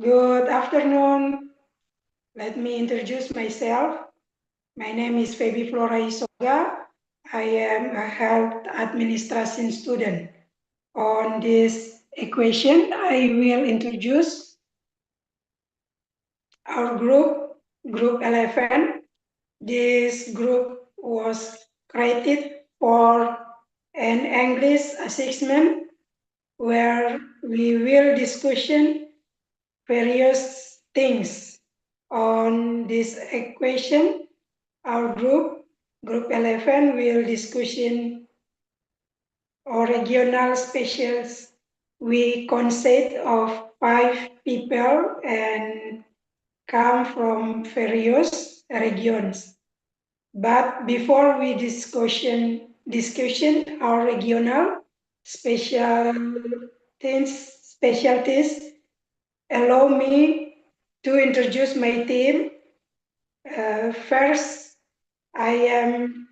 Good afternoon. Let me introduce myself. My name is Feby Flora Isoga. I am a health administration student. On this equation, I will introduce our Group 11. This group was created for an English assessment where we will discussion various things on this equation. Our Group 11, will discussion or regional specials. We consist of 5 people and come from various regions. But before we discussion our regional specialties, allow me to introduce my team. First, I am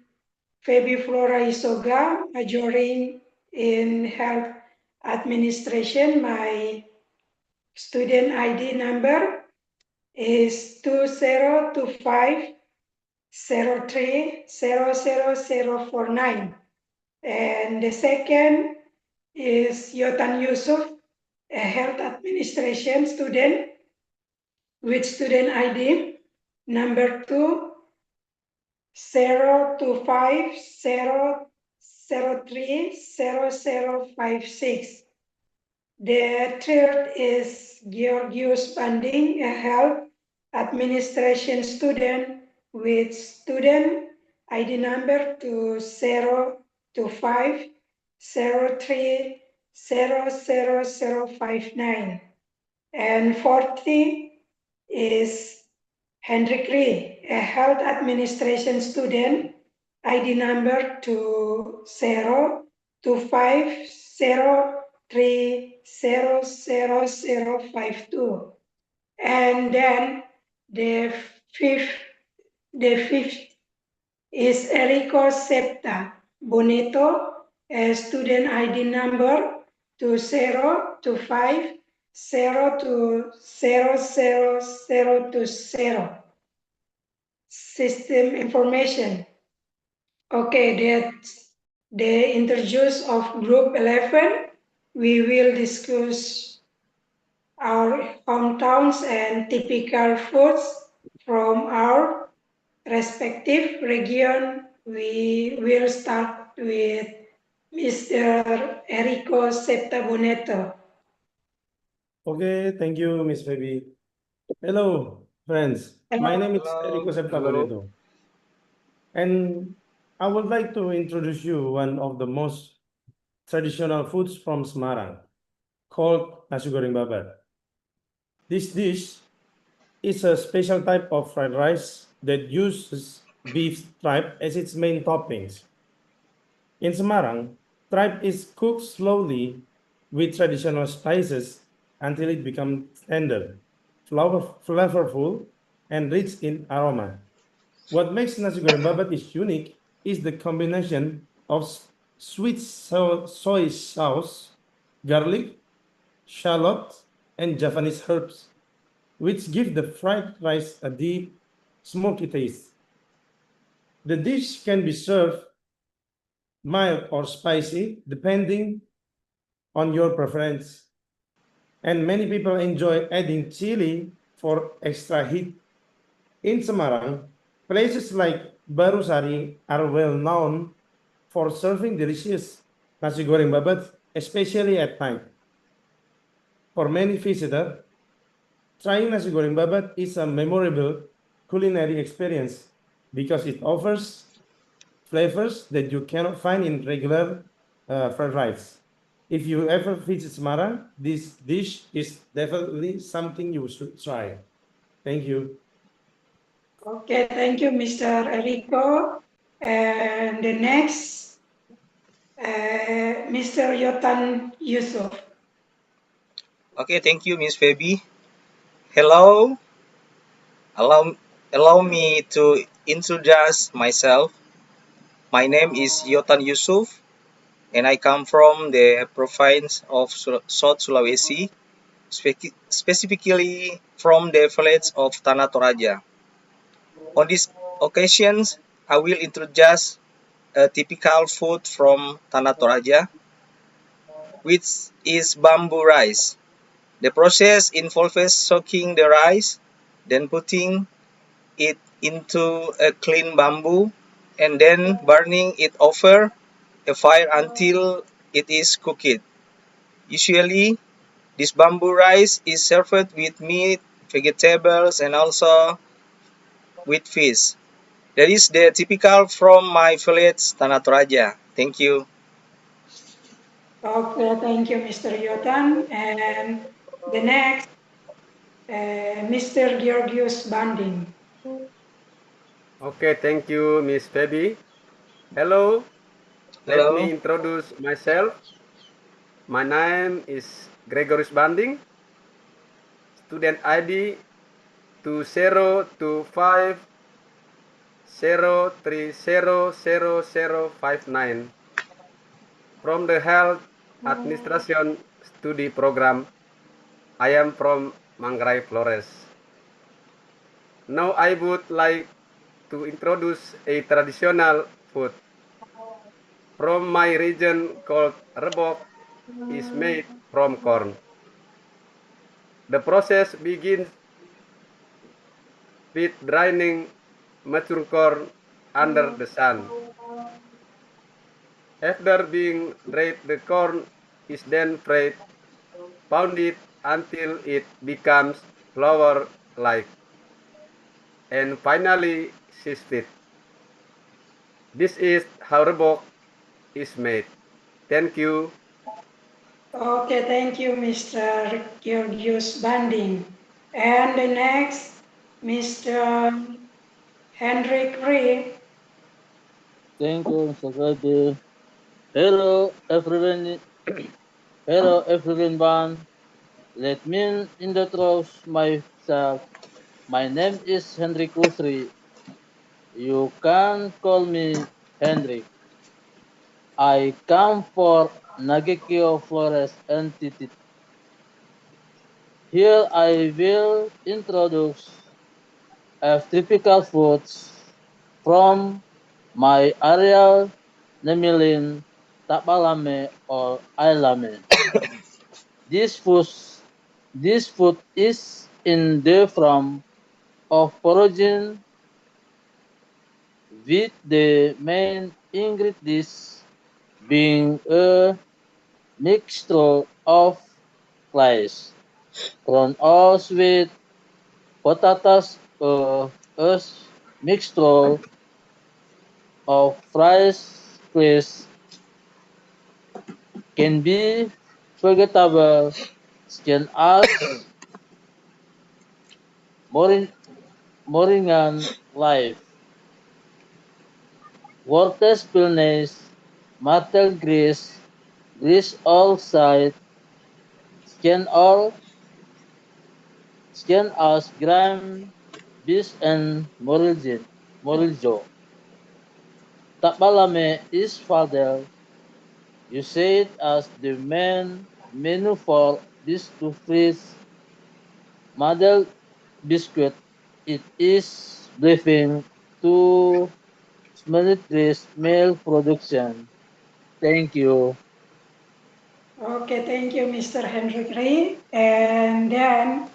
Feby Flora Isoga, majoring in health administration. My student ID number is 202503000049. And the second is Yotan Yusuf, a health administration student with student ID number 202500300056. The third is Georgios Banding, a health administration student with student ID number 202503000059. And 40 is Hendrik Lee, a health administration student, ID number 202503000052. And then the fifth, the fifth is Enrico Septa Boneto, a student ID number 202502000020. System information. Okay, that's the introduce of Group 11. We will discuss our hometowns and typical foods from our respective region. We will start with Mr. Enrico Septaboneto. Okay, thank you, Miss Baby. Hello, friends. My name is Enrico Septaboneto. And I would like to introduce you one of the most traditional foods from Semarang, called nasi goreng babat. This dish is a special type of fried rice that uses beef tripe as its main toppings. In Semarang, tripe is cooked slowly with traditional spices until it becomes tender, flavorful, and rich in aroma. What makes nasi goreng babat is unique is the combination of sweet soy sauce, garlic, shallot, and Japanese herbs, which give the fried rice a deep, smoky taste. The dish can be served mild or spicy, depending on your preference. And many people enjoy adding chili for extra heat. In Semarang, places like Barusari are well known for serving delicious nasi goreng babat, especially at night. For many visitors, trying nasi goreng babat is a memorable culinary experience because it offers flavors that you cannot find in regular fried rice. If you ever visit Semarang, this dish is definitely something you should try. Thank you. Okay, thank you, Mr. Enrico. And the next, Mr. Yotan Yusuf. Okay, thank you, Miss Feby. Hello. Allow me to introduce myself. My name is Yotan Yusuf, and I come from the province of South Sulawesi. specifically from the village of Tanah Toraja. On these occasions, I will introduce a typical food from Tanah Toraja, which is bamboo rice. The process involves soaking the rice, then putting it into a clean bamboo, and then burning it over a fire until it is cooked. Usually, this bamboo rice is served with meat, vegetables, and also with fish. That is the typical from my village, Tanah Toraja. Thank you. Okay, thank you, Mr. Yotan. And the next, Mr. Georgios Banding. Okay, thank you, Miss Feby. Hello, let me Hello. introduce myself. My name is Gregorius Banding, student ID 2025 from the Health Administration Study Program. I am from Manggarai Flores. Now I would like to introduce a traditional food from my region called rebok is made from corn. The process begins with drying mature corn under the sun. After being dried, the corn is then fried, pounded until it becomes flour-like, and finally sifted. This is how rebok is made. Thank you. Okay, thank you, Mr. Georgios Banding. And the next, Mr. Hendrik Rie. Thank you, Mr. Freddy. Hello, everyone. Hello, everyone. Let me introduce myself. My name is Hendrik Usri. You can call me Hendrik. I come for Nagekio Flores Entity. Here I will introduce typical foods from my area, Nemilin, Tapalame, or Ailame. This food, this food is in the form of origin with the main ingredients being a mixture of rice, ground or sweet potatoes, a mixture of rice, crisp, can be vegetable, can as moringan life, wortels pilnes, mattel grease all side, scan all, scan as gram, bis and moriljo. Tapalame is further used as the main menu for this two fish model biscuit. It is briefing to military milk production. Thank you. Okay, thank you, Mr. Hendrik Rie. And then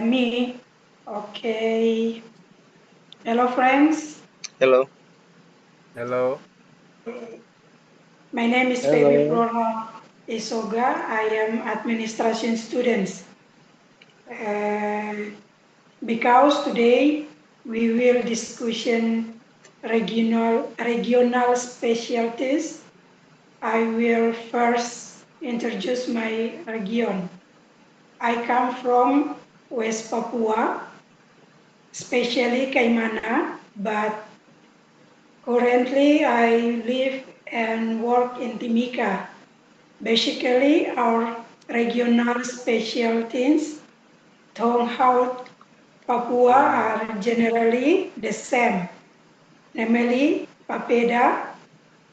me. Okay. Hello, friends. Hello. Hello. My name is Feby Hello. Flora Isoga. I am administration student. Because today we will discussion regional specialties. I will first introduce my region. I come from West Papua, especially Kaimana, but currently I live and work in Timika. Basically, our regional specialties, Tonghaut, Papua are generally the same, namely papeda,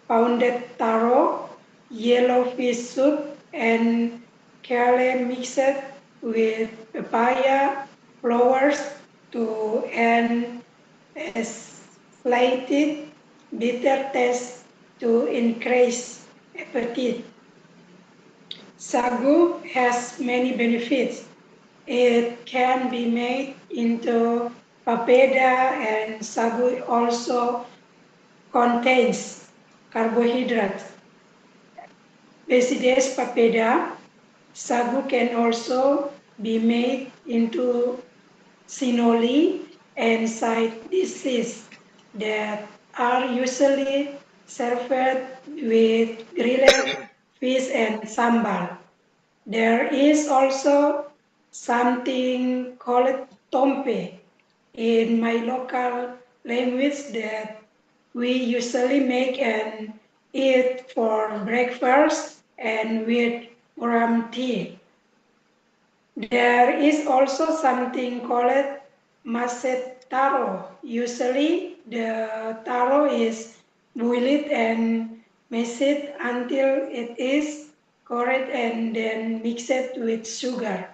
pounded taro, yellow fish soup, and kale mixed with papaya flowers to an slightly bitter taste to increase appetite. Sagu has many benefits. It can be made into papeda, and sagu also contains carbohydrates. Besides papeda, sagu can also be made into sinoli and side dishes that are usually served with grilled fish and sambal. There is also something called tompe in my local language that we usually make and eat for breakfast and with warm tea. There is also something called maset taro. Usually the taro is boiled and mashed until it is cored and then mixed with sugar.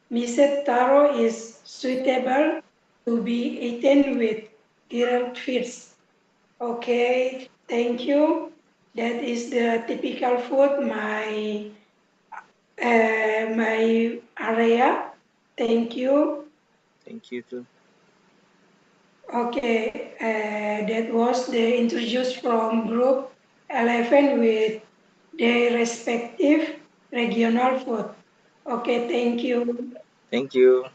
Mashed taro is suitable to be eaten with grilled fish. Okay, thank you. That is the typical food my area. Thank you. Thank you too. Okay, that was the introduced from group 11 with their respective regional food. Okay, thank you. Thank you.